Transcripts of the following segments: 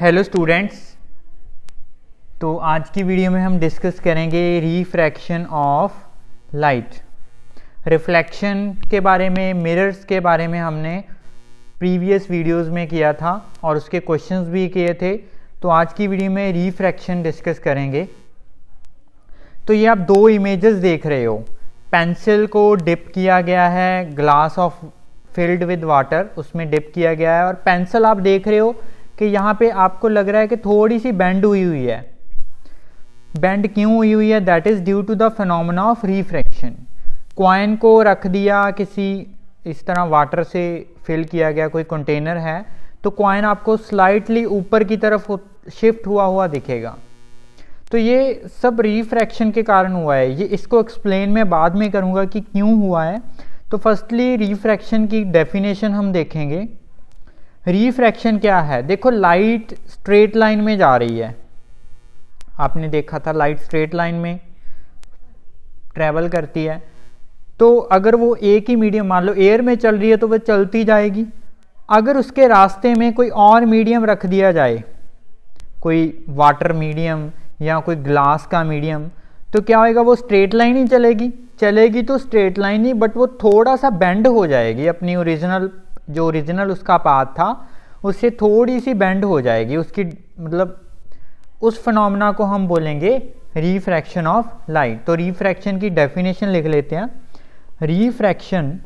Hello students. तो आज की वीडियो में हम डिस्कस करेंगे रिफ्रैक्शन ऑफ लाइट। रिफ्लेक्शन के बारे में, मिरर्स के बारे में हमने प्रीवियस वीडियोस में किया था और उसके क्वेश्चंस भी किए थे। तो आज की वीडियो में रिफ्रैक्शन डिस्कस करेंगे। तो ये आप दो इमेजेस देख रहे हो। पेंसिल को डिप किया गया है glass of filled with water, उसमें डिप किया गया है और पेंसिल आप देख रहे हो कि यहाँ पे आपको लग रहा है कि थोड़ी सी बेंड हुई हुई है। बेंड क्यों हुई हुई है? That is due to the phenomena of refraction. Coin को रख दिया किसी इस तरह, वाटर से फिल किया गया कोई कंटेनर है, तो कॉइन आपको स्लाइटली ऊपर की तरफ शिफ्ट हुआ दिखेगा। तो ये सब रिफ्रैक्शन के कारण हुआ है। ये इसको एक्सप्लेन मैं बाद में करूँगा कि क्यों हुआ है। तो फर्स्टली रिफ्रैक्शन की डेफिनेशन हम देखेंगे। रिफ्रैक्शन क्या है? देखो, लाइट स्ट्रेट लाइन में जा रही है। आपने देखा था लाइट स्ट्रेट लाइन में ट्रैवल करती है। तो अगर वो एक ही मीडियम, मान लो एयर में चल रही है, तो वह चलती जाएगी। अगर उसके रास्ते में कोई और मीडियम रख दिया जाए, कोई वाटर मीडियम या कोई ग्लास का मीडियम, तो क्या होएगा? वो स्ट्रेट लाइन ही चलेगी तो स्ट्रेट लाइन ही, बट वो थोड़ा सा बेंड हो जाएगी। अपनी ओरिजिनल उसका पाथ था उससे थोड़ी सी बेंड हो जाएगी उसकी, मतलब उस फिनोमेना को हम बोलेंगे रिफ्रैक्शन ऑफ लाइट। तो रिफ्रैक्शन की डेफिनेशन लिख लेते हैं। Refraction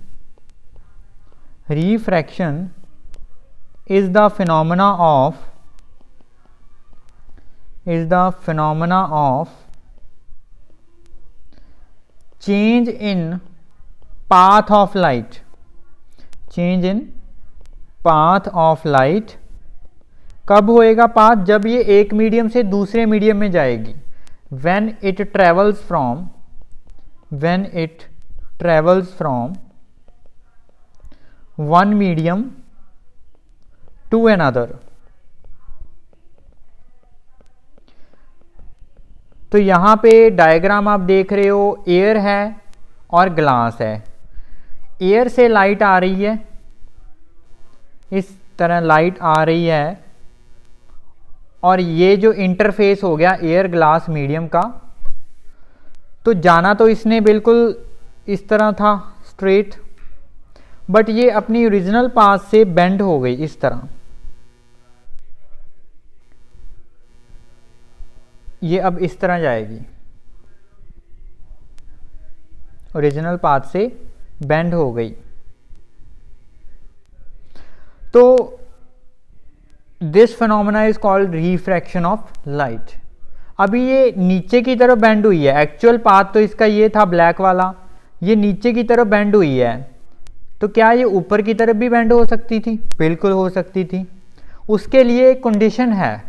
is the phenomena of change in path of light. Change in path of light कब होएगा पाथ? जब ये एक मीडियम से दूसरे मीडियम में जाएगी। when it travels from one medium to another। तो यहां पे डायग्राम आप देख रहे हो, एयर है और ग्लास है। एयर से लाइट आ रही है, इस तरह लाइट आ रही है, और ये जो इंटरफेस हो गया एयर ग्लास मीडियम का, तो जाना तो इसने बिल्कुल इस तरह था स्ट्रेट, बट ये अपनी ओरिजिनल पाथ से बेंड हो गई इस तरह। ये अब इस तरह जाएगी, ओरिजिनल पाथ से बेंड हो गई। तो this phenomena is called refraction of light. अभी ये नीचे की तरफ बेंड हुई है। एक्चुअल पाथ तो इसका ये था ब्लैक वाला, ये नीचे की तरफ बेंड हुई है। तो क्या ये ऊपर की तरफ भी बेंड हो सकती थी? बिल्कुल हो सकती थी। उसके लिए एक कंडीशन है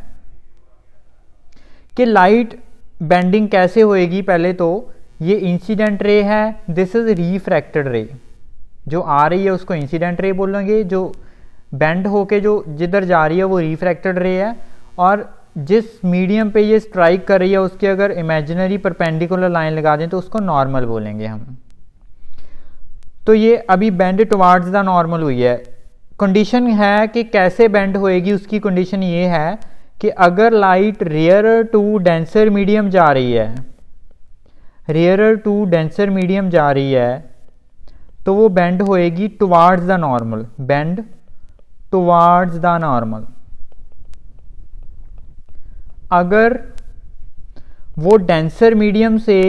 कि लाइट बेंडिंग कैसे होएगी। पहले तो ये इंसिडेंट रे है, दिस इज रिफ्रैक्टेड रे। जो आ रही है उसको इंसिडेंट रे बोलेंगे, जो बेंड होके जो जिधर जा रही है वो रिफ्रैक्टेड रे है, और जिस मीडियम पे ये स्ट्राइक कर रही है उसके अगर इमेजिनरी परपेंडिकुलर लाइन लगा दें तो उसको नॉर्मल बोलेंगे हम। तो ये अभी बेंड टुवार्ड्स द नॉर्मल हुई है। कंडीशन है कि कैसे बेंड होएगी, उसकी कंडीशन ये है कि अगर light rarer to denser medium जा रही है, तो वो बेंड होएगी towards the normal, bend towards the normal. अगर वो डेंसर मीडियम से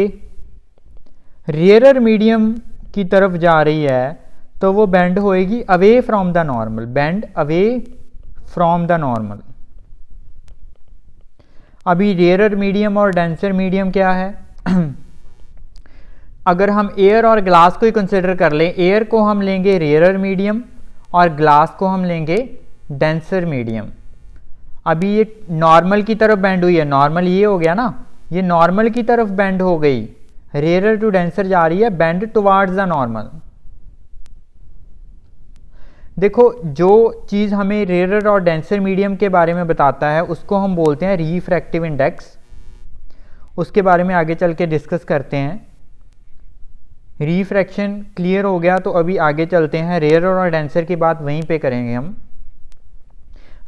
रेयरर मीडियम की तरफ जा रही है तो वो बेंड होएगी away from the normal, bend away from the normal. अभी रेयरर मीडियम और डेंसर मीडियम क्या है? अगर हम एयर और ग्लास को ही कंसिडर कर लें, एयर को हम लेंगे रेयरर मीडियम और ग्लास को हम लेंगे डेंसर मीडियम। अभी ये नॉर्मल की तरफ बेंड हुई है, नॉर्मल ये हो गया ना, ये नॉर्मल की तरफ बेंड हो गई, रेयरर टू डेंसर जा रही है, बेंड टुवार्ड्स द नॉर्मल। देखो, जो चीज़ हमें रेयरर और डेंसर मीडियम के बारे में बताता है उसको हम बोलते हैं रिफ्रैक्टिव इंडेक्स। उसके बारे में आगे चल के डिस्कस करते हैं। रिफ्रैक्शन क्लियर हो गया तो अभी आगे चलते हैं। रेयरर और डेंसर की बात वहीं पे करेंगे हम।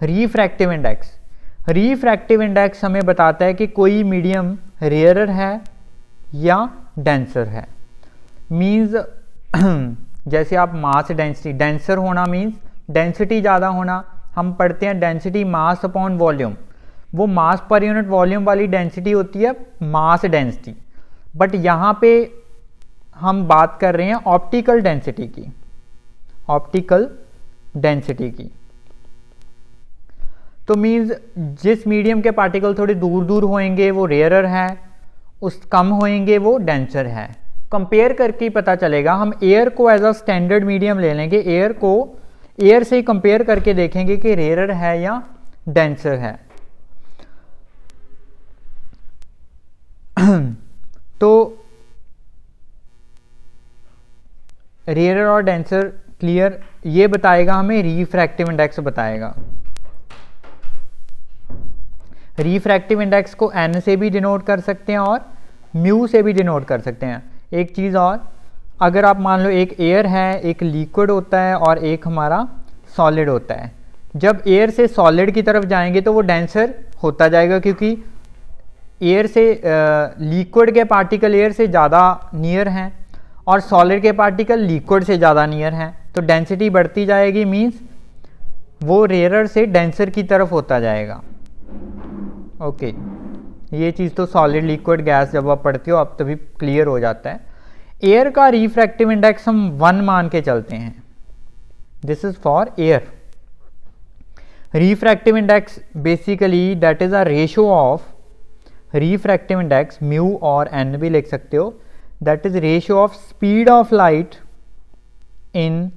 रिफ्रैक्टिव इंडेक्स, रिफ्रैक्टिव इंडेक्स हमें बताता है कि कोई मीडियम रेयरर है या डेंसर है। मीन्स जैसे आप मास डेंसिटी, डेंसर होना मीन्स डेंसिटी ज़्यादा होना। हम पढ़ते हैं डेंसिटी मास अपॉन वॉल्यूम, वो मास पर यूनिट वॉल्यूम वाली डेंसिटी होती है मास डेंसिटी। बट यहाँ पे हम बात कर रहे हैं ऑप्टिकल डेंसिटी की, ऑप्टिकल डेंसिटी की। तो मीन्स जिस मीडियम के पार्टिकल थोड़े दूर दूर होंगे वो रेयरर है, उस कम होंगे वो डेंसर है। कंपेयर करके ही पता चलेगा। हम एयर को एज अ स्टैंडर्ड मीडियम ले लेंगे, एयर को एयर से ही कंपेयर करके देखेंगे कि रेयरर है या डेंसर है। तो रेयरर और डेंसर क्लियर, ये बताएगा हमें, रिफ्रैक्टिव इंडेक्स बताएगा। रिफ्रैक्टिव इंडेक्स को n से भी डिनोट कर सकते हैं और म्यू से भी डिनोट कर सकते हैं। एक चीज़ और, अगर आप मान लो एक एयर है, एक लिक्विड होता है और एक हमारा सॉलिड होता है। जब एयर से सॉलिड की तरफ जाएंगे तो वो डेंसर होता जाएगा, क्योंकि एयर से लिक्विड के पार्टिकल एयर से ज़्यादा नियर हैं और सॉलिड के पार्टिकल लिक्विड से ज़्यादा नियर हैं, तो डेंसिटी बढ़ती जाएगी। मीन्स वो रेयरर से डेंसर की तरफ होता जाएगा। ओके, ये चीज़ तो सॉलिड लिक्विड गैस जब आप पढ़ते हो अब तभी क्लियर हो जाता है। एयर का रिफ्रैक्टिव इंडेक्स हम 1 मान के चलते हैं। This is for air. Refractive index basically that is a ratio of refractive index, mu और एन भी लिख सकते हो, that is ratio of speed of light in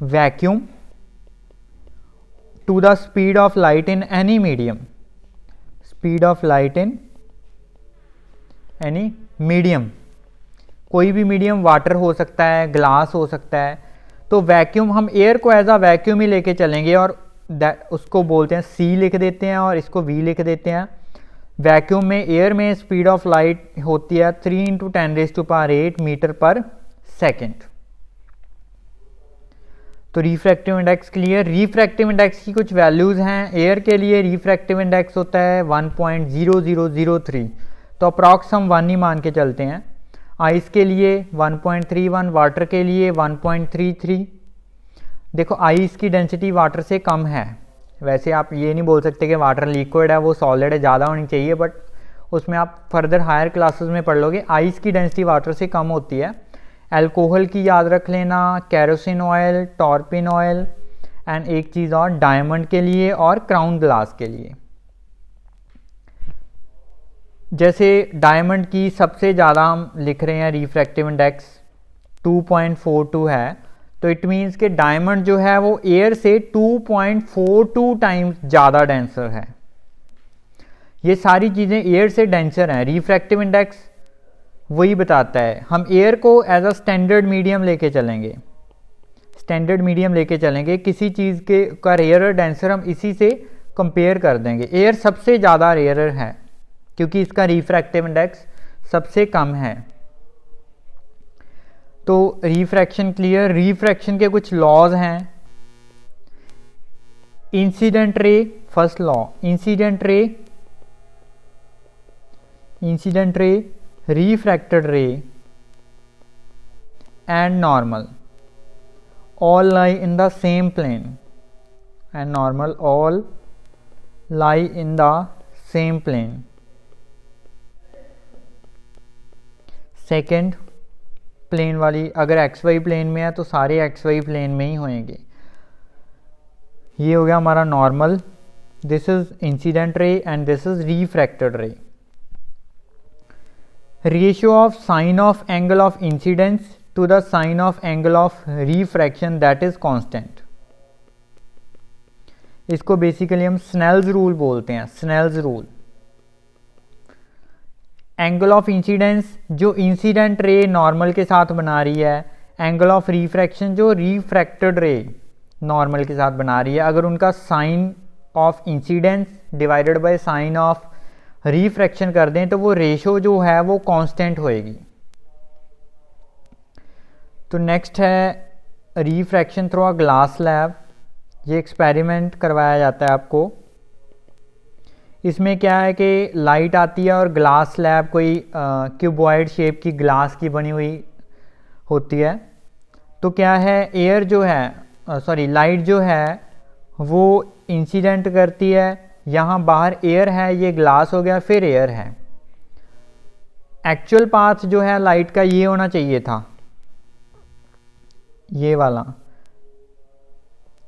vacuum to the speed of light in any medium, speed of light in any medium। कोई भी medium water हो सकता है, ग्लास हो सकता है। तो वैक्यूम, हम एयर को एज अ वैक्यूम ही लेके चलेंगे और उसको बोलते हैं C लिख देते हैं और इसको V लिख देते हैं। वैक्यूम में, एयर में स्पीड ऑफ लाइट होती है 3 × 10⁸ मीटर पर सेकेंड। तो refractive index clear. Refractive index की कुछ वैल्यूज़ हैं। एयर के लिए रिफ्रैक्टिव इंडेक्स होता है 1.0003, तो अप्रॉक्स हम 1 ही मान के चलते हैं। आइस के लिए 1.31, वाटर के लिए 1.33। देखो आइस की डेंसिटी वाटर से कम है। वैसे आप ये नहीं बोल सकते कि वाटर लिक्विड है वो सॉलिड है, ज़्यादा होनी चाहिए, बट उसमें आप फर्दर हायर क्लासेस में पढ़ लोगे। आइस की डेंसिटी वाटर से कम होती है। अल्कोहल की याद रख लेना, केरोसिन ऑयल, टॉर्पिन ऑयल, एंड एक चीज़ और डायमंड के लिए और क्राउन ग्लास के लिए। जैसे डायमंड की सबसे ज़्यादा हम लिख रहे हैं रिफ्रैक्टिव इंडेक्स 2.42 है, तो इट मीन्स कि डायमंड जो है वो एयर से 2.42 टाइम्स ज़्यादा डेंसर है। ये सारी चीज़ें एयर से डेंसर हैं। रिफ्रैक्टिव इंडेक्स वही बताता है। हम एयर को एज अ स्टैंडर्ड मीडियम लेके चलेंगे, स्टैंडर्ड मीडियम लेके चलेंगे। किसी चीज़ के का रेयरर डेंसर हम इसी से कंपेयर कर देंगे। एयर सबसे ज़्यादा रेयरर है क्योंकि इसका रिफ्रैक्टिव इंडेक्स सबसे कम है। तो रिफ्रैक्शन क्लियर। रिफ्रैक्शन के कुछ लॉज हैं। Incident ray, first law, incident ray, refracted ray and normal all lie in the same plane, and normal all lie in the same plane। Second plane वाली, अगर XY plane में है तो सारे XY plane में ही होंगे। ये हो गया हमारा normal, this is incident ray and this is refracted ray. Ratio of sine of angle of incidence to the sine of angle of refraction that is constant. इसको बेसिकली हम स्नेल्स रूल बोलते हैं, Snell's rule. Angle of incidence जो incident ray normal के साथ बना रही है, एंगल ऑफ रिफ्रैक्शन जो रिफ्रैक्टेड रे नॉर्मल के साथ बना रही है, अगर उनका sine of incidence divided by sine of refraction कर दें तो वो रेशो जो है वो कांस्टेंट होएगी। तो नेक्स्ट है refraction through a glass slab. ये एक्सपेरिमेंट करवाया जाता है आपको। इसमें क्या है कि लाइट आती है और ग्लास स्लैब कोई क्यूबॉइड शेप की ग्लास की बनी हुई होती है। तो क्या है, एयर जो है लाइट जो है वो इंसिडेंट करती है, यहाँ बाहर एयर है, ये ग्लास हो गया, फिर एयर है। एक्चुअल पाथ जो है लाइट का ये होना चाहिए था, ये वाला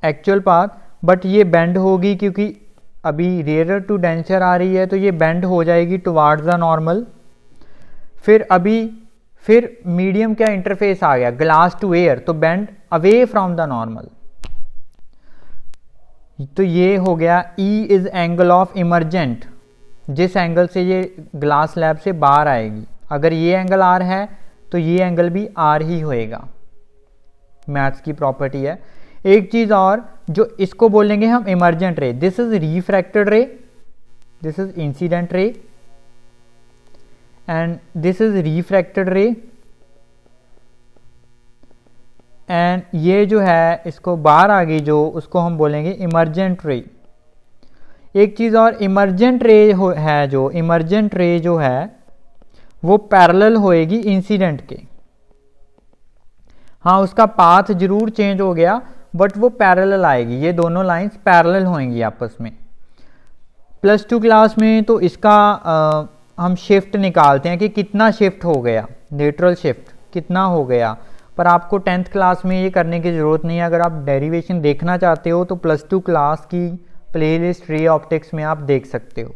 एक्चुअल पाथ, बट ये बेंड होगी क्योंकि अभी रेयर टू डेंसर आ रही है, तो ये बेंड हो जाएगी टुवार्ड्स द नॉर्मल। फिर मीडियम क्या इंटरफेस आ गया, ग्लास टू एयर, तो bend away from the normal. तो ये हो गया E is angle of emergent, जिस एंगल से ये ग्लास स्लैब से बाहर आएगी। अगर ये एंगल R है तो ये एंगल भी R ही होएगा, मैथ्स की प्रॉपर्टी है। एक चीज और, जो इसको बोलेंगे हम emergent ray, this is refracted रे, this is incident ray and this is refracted रे, एंड ये जो है इसको बाहर आ गई जो, उसको हम बोलेंगे इमरजेंट रे। एक चीज और, इमरजेंट रे है जो, इमरजेंट रे जो है वो पैरेलल होएगी इंसिडेंट के। हाँ, उसका पाथ जरूर चेंज हो गया बट वो पैरेलल आएगी, ये दोनों लाइंस पैरेलल होंगी आपस में। +2 क्लास में तो इसका हम शिफ्ट निकालते हैं कि कितना शिफ्ट हो गया, लेटरल शिफ्ट कितना हो गया, पर आपको 10th क्लास में ये करने की ज़रूरत नहीं है। अगर आप डेरिवेशन देखना चाहते हो तो +2 क्लास की प्लेलिस्ट रे ऑप्टिक्स में आप देख सकते हो।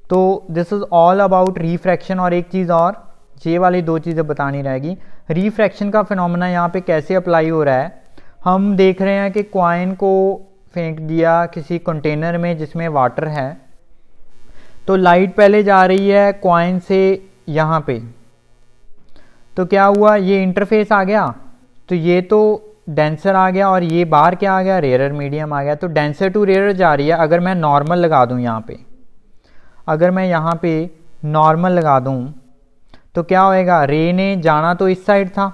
तो this is all about refraction. और एक चीज़ और, ये वाली 2 चीज़ें बतानी रहेगी। रिफ्रैक्शन का फिनोमेना यहाँ पे कैसे अप्लाई हो रहा है, हम देख रहे हैं कि कॉइन को फेंक दिया किसी कंटेनर में जिसमें वाटर है, तो लाइट पहले जा रही है कॉइन से यहाँ पे, तो क्या हुआ, ये इंटरफेस आ गया, तो ये तो डेंसर आ गया और ये बाहर क्या आ गया, रेयर मीडियम आ गया। तो डेंसर टू रेयर जा रही है। अगर मैं नॉर्मल लगा दूँ यहाँ पे, अगर मैं यहाँ पे नॉर्मल लगा दूँ तो क्या होएगा, रे ने जाना तो इस साइड था,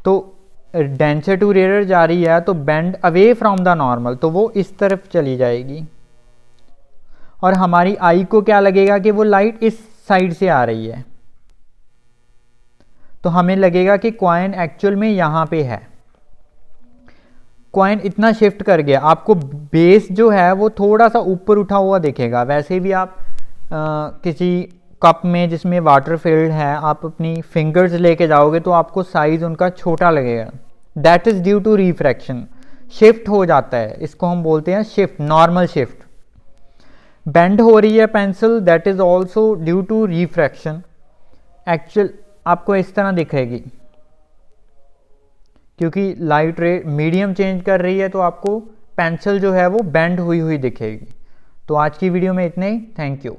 तो डेंसर टू रेयर जा रही है तो bend away from the normal, तो वो इस तरफ चली जाएगी। और हमारी आई को क्या लगेगा कि वो लाइट इस साइड से आ रही है, तो हमें लगेगा कि कॉइन एक्चुअल में यहाँ पे है। कॉइन इतना शिफ्ट कर गया, आपको बेस जो है वो थोड़ा सा ऊपर उठा हुआ दिखेगा। वैसे भी आप किसी कप में जिसमें वाटर फिल्ड है, आप अपनी फिंगर्स लेके जाओगे तो आपको साइज उनका छोटा लगेगा। That is due to refraction, shift हो जाता है, इसको हम बोलते हैं शिफ्ट, नॉर्मल शिफ्ट। बेंड हो रही है pencil, that is also due to refraction. Actual आपको इस तरह दिखेगी क्योंकि लाइट रे मीडियम चेंज कर रही है, तो आपको पेंसिल जो है वो बेंड हुई हुई दिखेगी। तो आज की वीडियो में इतने ही, थैंक यू।